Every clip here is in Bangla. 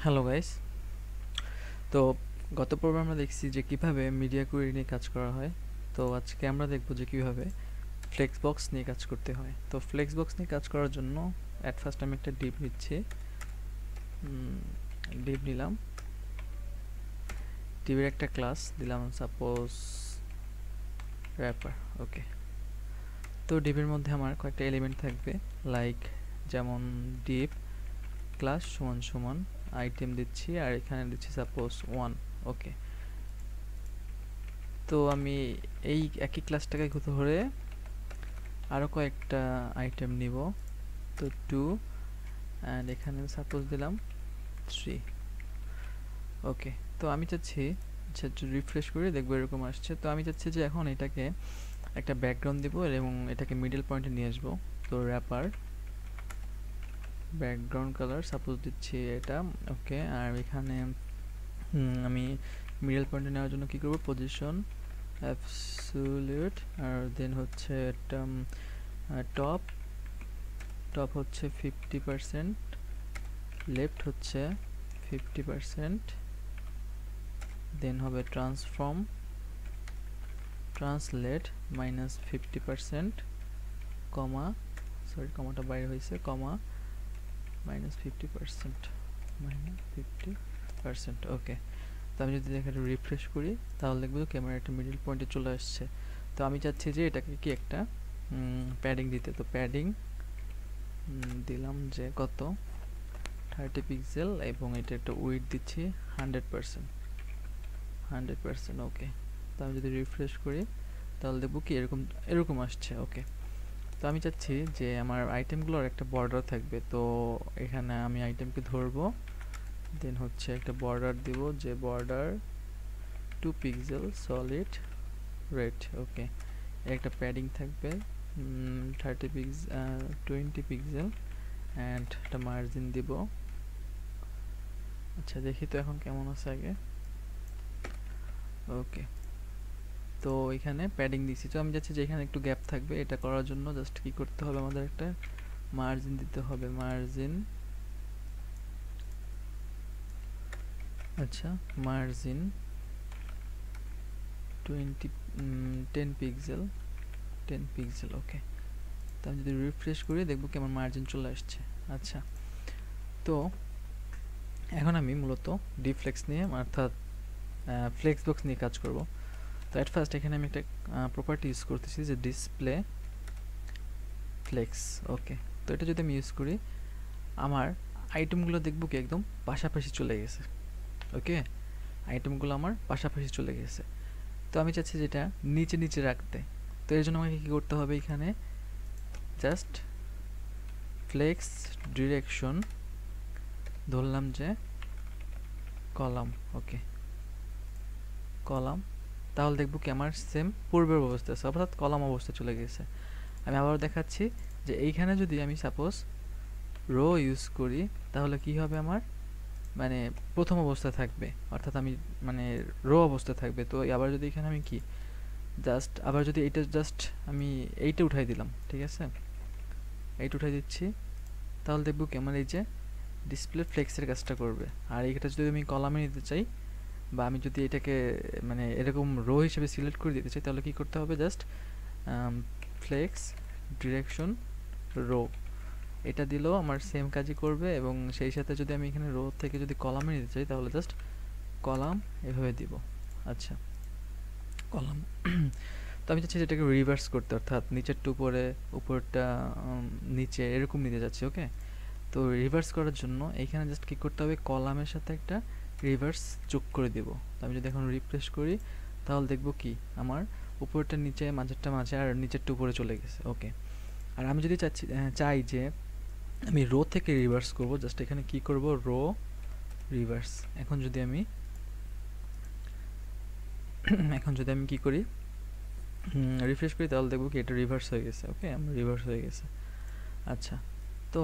Hello guys. তো গত পর্বে আমরা দেখছি যে কিভাবে মিডিয়া কোয়েরি নিয়ে কাজ করা হয়। তো আজকে আমরা দেখব যে কিভাবে ফ্লেক্সবক্স নিয়ে কাজ করতে হয়। তো ফ্লেক্সবক্স নিয়ে কাজ করার জন্য অ্যাট ফার্স্ট আমি একটা ডিভ নিচ্ছি। ডিভ নিলাম, ডিভের একটা ক্লাস দিলাম সাপোজ র্যাপার। ওকে, তো ডিভের মধ্যে আমার কয়েকটা এলিমেন্ট থাকবে, লাইক যেমন ডিভ ক্লাস সমান সমান আইটেম দিচ্ছি, আর এখানে দিচ্ছি সাপোজ 1। ওকে, তো আমি এই একই ক্লাসটাকে ধরে আরও কয়েকটা আইটেম নিব। তো 2 অ্যান্ড এখানে সাপোজ দিলাম 3। ওকে, তো আমি চাচ্ছি রিফ্রেশ করে দেখবো এরকম আসছে। তো আমি চাচ্ছি যে এখন এটাকে একটা ব্যাকগ্রাউন্ড দিব এবং এটাকে মিডল পয়েন্টে নিয়ে আসবো। তো র্যাপার ব্যাকগ্রাউন্ড কালার সাপোজ দিচ্ছি এটা। ওকে, আর এখানে আমি মিডল পয়েন্টে নেওয়ার জন্য কি করব, পজিশন অ্যাবসোলিউট, আর দেন হচ্ছে একটা টপ টপ হচ্ছে 50%, লেফট হচ্ছে 50%, দেন হবে ট্রান্সফর্ম ট্রান্সলেট -50%, কমা সরি কমাটা বাইরে হয়েছে, কমা -50%, -50%। ওকে, তো আমি যদি এখানে রিফ্রেশ করি তাহলে দেখবো ক্যামেরা একটা মিডল পয়েন্টে চলে আসছে। তো আমি চাচ্ছি যে এটাকে কি একটা প্যাডিং দিতে। তো প্যাডিং দিলাম যে কত 30 পিক্সেল এবং এটা একটা উইডথ দিচ্ছি 100%। ওকে, তো আমি যদি রিফ্রেশ করি তাহলে দেখবো কি এরকম আসছে। ওকে, তো আমি চাচ্ছি যে আমার আইটেমগুলোর একটা বর্ডার থাকবে। তো এখানে আমি আইটেমকে ধরবো, দেন হচ্ছে একটা বর্ডার দিব, যে বর্ডার 2 পিক্সেল সলিড রেড। ওকে, একটা প্যাডিং থাকবে 20 পিক্সেল অ্যান্ড একটা মার্জিন দিব। আচ্ছা, দেখি তো এখন কেমন আছে আগে। ওকে, তো এখানে প্যাডিং দিচ্ছি। তো আমি যাচ্ছি যে এখানে একটু গ্যাপ থাকবে। এটা করার জন্য জাস্ট কি করতে হবে, আমাদের একটা মার্জিন দিতে হবে। মার্জিন, আচ্ছা মার্জিন 10 পিক্সেল 10 পিক্সেল। ওকে, তো আমি যদি রিফ্রেশ করি দেখবো কি আমার মার্জিন চলে আসছে। আচ্ছা, তো এখন আমি মূলত ডিফ্লেক্স নিয়ে অর্থাৎ ফ্লেক্সবক্স নিয়ে কাজ করব। তো অ্যাট ফার্স্ট এখানে আমি একটা প্রপার্টি ইউজ করতেছি যে ডিসপ্লে ফ্লেক্স। ওকে, তো এটা যদি আমি ইউজ করি আমার আইটেমগুলো দেখবো কি একদম পাশাপাশি চলে গেছে। ওকে, আইটেমগুলো আমার পাশাপাশি চলে গেছে। তো আমি চাচ্ছি যেটা নিচে নিচে রাখতে। তো এর জন্য আমাকে কী করতে হবে, এখানে জাস্ট ফ্লেক্স ডিরেকশন ধরলাম যে কলাম। ওকে, কলাম, তাহলে দেখবো কি আমার সেম পূর্বের অবস্থা আছে, অর্থাৎ কলাম অবস্থা চলে গেছে। আমি আবার দেখাচ্ছি যে এইখানে যদি আমি সাপোজ রো ইউজ করি তাহলে কি হবে, আমার মানে প্রথম অবস্থায় থাকবে, অর্থাৎ আমি মানে রো অবস্থা থাকবে। তো আবার যদি এখানে আমি কি জাস্ট আবার যদি এইটা জাস্ট আমি এইটা উঠাই দিলাম, ঠিক আছে, এইটা উঠাই দিচ্ছি, তাহলে দেখবো কি আমার এই যে ডিসপ্লে ফ্লেক্সের কাজটা করবে। আর এইটা যদি আমি কলামে নিতে চাই বা আমি যদি এটাকে মানে এরকম রো হিসেবে সিলেক্ট করে দিতে চাই তাহলে কি করতে হবে, জাস্ট ফ্লেক্স ডিরেকশন রো এটা দিলেও আমার সেম কাজই করবে। এবং সেই সাথে যদি আমি এখানে রো থেকে যদি কলামে নিতে চাই তাহলে জাস্ট কলাম এভাবে দিব। আচ্ছা, কলাম তো আমি চাচ্ছি যেটাকে রিভার্স করতে, অর্থাৎ নিচেরটা উপরে, উপরটা নিচে, এরকম নিতে যাচ্ছি। ওকে, তো রিভার্স করার জন্য এইখানে জাস্ট কী করতে হবে, কলামের সাথে একটা রিভার্স যোগ করে দেব। তো আমি যদি এখন রিফ্রেশ করি তাহলে দেখব কি আমার উপরটা নিচে, মাঝেরটা মাঝে, আর নিচেরটা উপরে চলে গেছে। ওকে, আর আমি যদি চাই যে আমি রো থেকে রিভার্স করব, জাস্ট এখানে কি করব, রো রিভার্স। এখন যদি আমি কি করি, রিফ্রেশ করি তাহলে দেখব কি এটা রিভার্স হয়ে গেছে। ওকে, আমার রিভার্স হয়ে গেছে। আচ্ছা, তো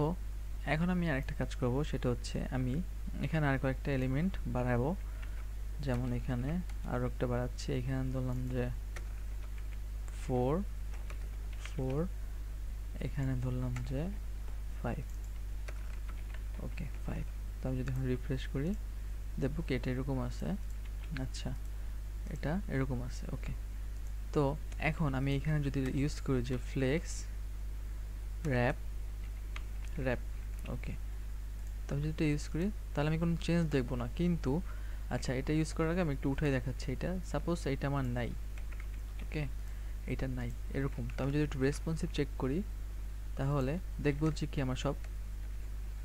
এখন আমি আরেকটা কাজ করব, সেটা হচ্ছে আমি এখানে আর কয়েকটা এলিমেন্ট বাড়াবো। যেমন এখানে আরও একটা বাড়াচ্ছি, এখানে ধরলাম যে 4, এখানে ধরলাম যে 5। ওকে, 5। তো আমি যদি এখন রিফ্রেশ করি দেখবো কি এটা এরকম আছে। আচ্ছা, এটা এরকম আছে। ওকে, তো এখন আমি এখানে যদি ইউজ করি যে ফ্লেক্স র্যাপ র্যাপ, ওকে, তো আমি যদি এটা ইউজ করি তাহলে আমি কোনো চেঞ্জ দেখবো না, কিন্তু আচ্ছা এটা ইউজ করার আগে আমি একটু উঠাই দেখাচ্ছি। এটা সাপোজ এটা আমার নাই, ওকে, এটা নাই এরকম। তো আমি যদি একটু রেসপন্সিভ চেক করি তাহলে দেখবো যে কি আমার সব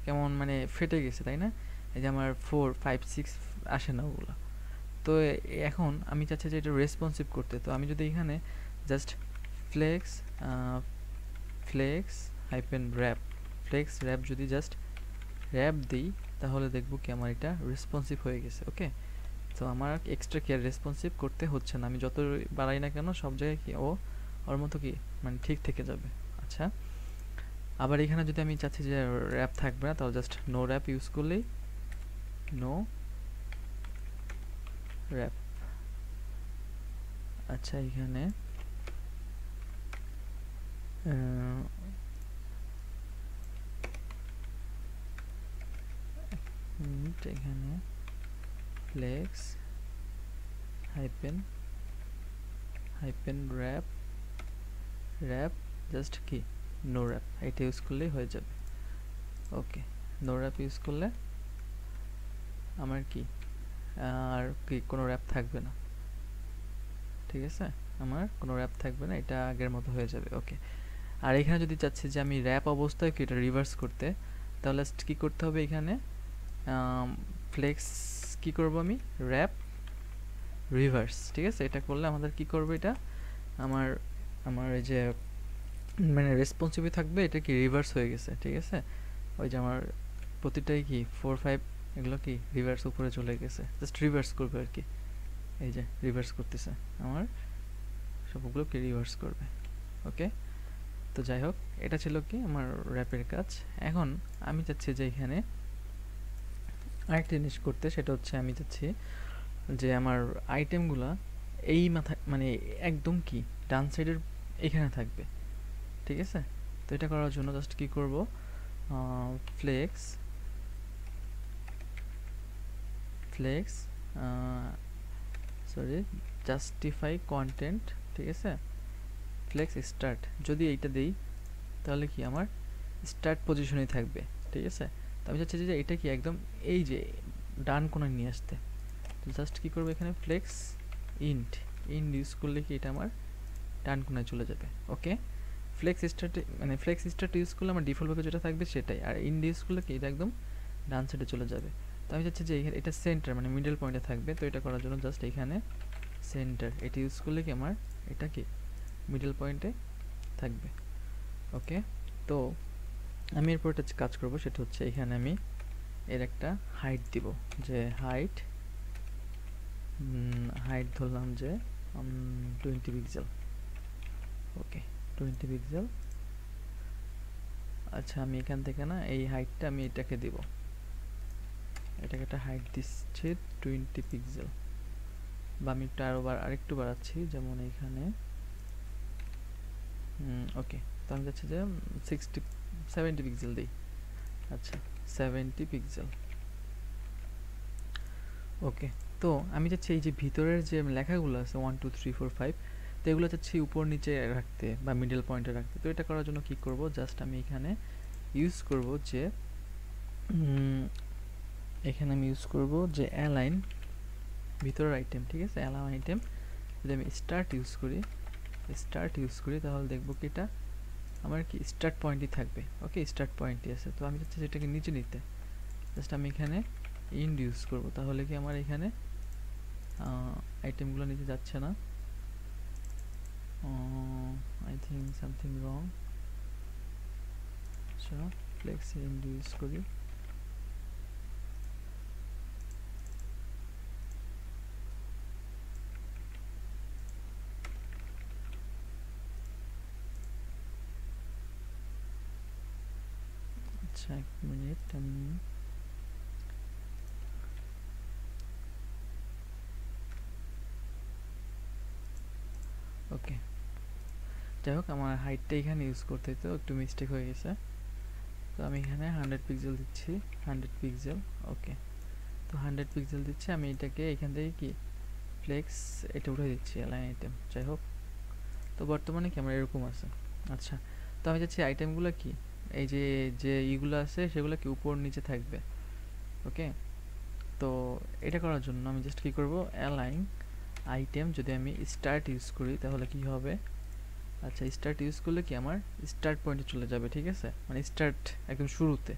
কেমন মানে ফেটে গেছে, তাই না? এই যে আমার 4 5 6 আসে না ওগুলো। তো এখন আমি চাচ্ছি যে এটা রেসপন্সিভ করতে। তো আমি যদি এখানে just flex flex hyphen wrap, flex wrap যদি জাস্ট র্যাপ দিই তাহলে দেখবো কি আমার এটা রেসপন্সিভ হয়ে গেছে। ওকে, তো আমার এক্সট্রা কেয়ার রেসপন্সিভ করতে হচ্ছে না, আমি যত বাড়াই না কেন সব জায়গায় কি ওর মতো কি মানে ঠিক থেকে যাবে। আচ্ছা, আবার এখানে যদি আমি চাচ্ছি যে র্যাপ থাকবে না তাহলে জাস্ট নো র্যাপ ইউজ করলেই, নো র্যাপ। আচ্ছা, এখানে এখানে flex hyphen hyphen wrap wrap just কি নো র্যাপ, এটা ইউজ করলেই হয়ে যাবে। ওকে, নো র্যাপ ইউজ করলে আমার কি আর কি কোনো র্যাপ থাকবে না, ঠিক আছে, আমার কোনো র্যাপ থাকবে না, এটা আগের মতো হয়ে যাবে। ওকে, আর এখানে যদি চাচ্ছি যে আমি র্যাপ অবস্থায় কি এটা রিভার্স করতে, তাহলে কি করতে হবে এখানে ফ্লেক্স কি করব আমি র্যাপ রিভার্স, ঠিক আছে, এটা করলে আমাদের কি করবে এটা আমার আমার এই যে মানে রেসপন্সিভ থাকবে, এটা কি রিভার্স হয়ে গেছে, ঠিক আছে, ওই যে আমার প্রতিটাই কি 4 5 এগুলো কি রিভার্স উপরে চলে গেছে, জাস্ট রিভার্স করবে আর কি, এই যে রিভার্স করতেছে আমার সবগুলো কি রিভার্স করবে। ওকে, তো যাই হোক এটা ছিল কি আমার র্যাপের কাজ। এখন আমি চাচ্ছি যে এখানে আরেকটা জিনিস করতে, সেটা হচ্ছে আমি চাচ্ছি যে আমার আইটেমগুলা এই মাথা মানে একদম কি ডান সাইডের এখানে থাকবে, ঠিক আছে। তো এটা করার জন্য জাস্ট কি করব flex flex sorry justify content, ঠিক আছে, ফ্লেক্স স্টার্ট যদি এইটা দেই তাহলে কি আমার স্টার্ট পজিশনেই থাকবে, ঠিক আছে। তো আমি চাচ্ছি যে এটা কি একদম এই যে ডান কোণায় নিয়ে আসতে, তো জাস্ট কি করবো এখানে ফ্লেক্স ইন্ট ইউজ করলে কি এটা আমার ডান কোণায় চলে যাবে। ওকে, ফ্লেক্স স্টার্ট মানে ফ্লেক্স স্টার্ট ইউজ করলে আমার ডিফল্টভাবে যেটা থাকবে সেটাই, আর ইউজ করলে কি এটা একদম ডান সাইডে চলে যাবে। তো আমি চাচ্ছি যে এটা সেন্টার মানে মিডল পয়েন্টে থাকবে, তো এটা করার জন্য জাস্ট এখানে সেন্টার এটা ইউজ করলে কি আমার এটা কি মিডল পয়েন্টে থাকবে। ওকে, তো আমি এরপর একটা কাজ করব, সেটা হচ্ছে এখানে আমি এর একটা হাইট দিব, যে হাইট ধরলাম যে 20 পিক্সেল। ওকে, 20 পিক্সেল। আচ্ছা, আমি এখান থেকে না এই হাইটটা আমি এটাকে দিব, এটাকে একটা হাইট দিচ্ছি 20 পিক্সেল, বা আমি একটু আরেকটু বাড়াচ্ছি, যেমন এইখানে ওকে, তো আমি যাচ্ছি যে 70 পিক্সেল দিই। আচ্ছা, 70 পিক্সেল। ওকে, তো আমি চাচ্ছি এই যে ভিতরের যে লেখাগুলো আছে 1 2 3 4 5, তো এগুলো চাচ্ছি উপর নিচে রাখতে বা মিডল পয়েন্টে রাখতে। তো এটা করার জন্য কি করব, জাস্ট আমি এখানে ইউজ করব যে এখানে আমি ইউজ করব যে অ্যালাইন ভিতরের আইটেম, ঠিক আছে, অ্যালাইন আইটেম যদি আমি স্টার্ট ইউজ করি তাহলে দেখবো কি এটা আমার কি স্টার্ট পয়েন্টই থাকবে। ওকে, স্টার্ট পয়েন্টই আছে, তো আমি চাচ্ছি যেটাকে নিচে নিতে, জাস্ট আমি এখানে ইন্ড ইউজ করব, তাহলে কি আমার এখানে আইটেমগুলো নিচে যাচ্ছে না। I think something wrong. আচ্ছা, ফ্লেক্স ইন্ড ইউজ করি, আচ্ছা এক মিনিট, ওকে, যাই হোক আমার হাইটটা এখানে ইউজ করতে তো একটু মিস্টেক হয়ে গেছে। তো আমি এখানে 100 পিক্সেল দিচ্ছি, 100 পিক্সেল। ওকে, তো 100 পিক্সেল দিচ্ছি। আমি এটাকে এখান থেকে কি ফ্লেক্স এটা উঠে দিচ্ছি, অ্যালাইন আইটেম। যাই হোক, তো বর্তমানে কি আমার এরকম আছে। আচ্ছা, তো আমি চাচ্ছি আইটেমগুলো কি এই যে যে ইগুলো আছে সেগুলো কি উপর নিচে থাকবে। ওকে, তো এটা করার জন্য আমি জাস্ট কী করবো, অ্যালাইন আইটেম যদি আমি স্টার্ট ইউজ করি তাহলে কি হবে। আচ্ছা, স্টার্ট ইউজ করলে কি আমার স্টার্ট পয়েন্টে চলে যাবে, ঠিক আছে, মানে স্টার্ট একদম শুরুতে।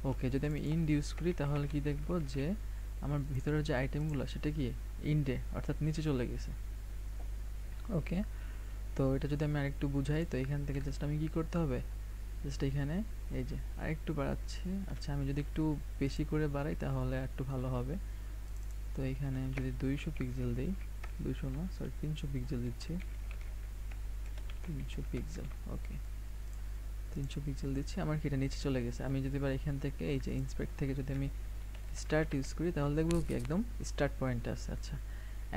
ওকে, যদি আমি ইন্ড ইউজ করি তাহলে কি দেখবো যে আমার ভিতরের যে আইটেমগুলো সেটা কি ইন্ডে অর্থাৎ নিচে চলে গেছে। ওকে, তো এটা যদি আমি আরেকটু বুঝাই, তো এখান থেকে জাস্ট আমি কি করতে হবে, জাস্ট এখানে এই যে আরেকটু বাড়াচ্ছি। আচ্ছা, আমি যদি একটু বেশি করে বাড়াই তাহলে একটু ভালো হবে। তো এখানে আমি যদি 200 পিক্সেল দিই, 200 না সরি 300 পিক্সেল দিচ্ছি, 300 পিক্সেল। ওকে, 300 পিক্সেল দিচ্ছি। আমার কি এটা নিচে চলে গেছে। আমি যদি এবার এখান থেকে এই যে ইন্সপেক্ট থেকে যদি আমি স্টার্ট ইউজ করি তাহলে দেখবো কি একদম স্টার্ট পয়েন্ট আছে। আচ্ছা,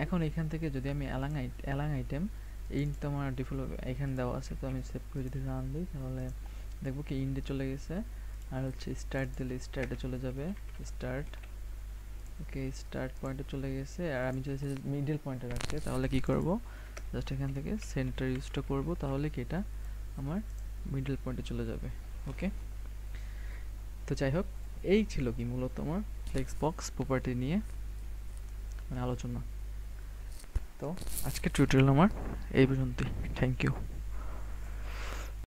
এখন এখান থেকে যদি আমি অ্যালাং আইটেম ইন্ড তো আমার ডিফল্ট এখানে দেওয়া আছে, তো আমি সেভ করে যদি রান দিই তাহলে দেখবো কি ইন্ডে চলে গেছে। আর হচ্ছে স্টার্ট দিলে স্টার্টে চলে যাবে, স্টার্ট। ওকে, স্টার্ট পয়েন্টে চলে গেছে। আর আমি যদি মিডল পয়েন্টে রাখতে তাহলে কি করব, জাস্ট এখান থেকে সেন্টার ইউজটা করব, তাহলে কি এটা আমার মিডল পয়েন্টে চলে যাবে। ওকে, তো যাই হোক, এই ছিল কি মূলত আমার ফ্লেক্সবক্স প্রপার্টি নিয়ে মানে আলোচনা। তো আজকের টিউটোরিয়াল আমার এই পর্যন্তই। Thank you.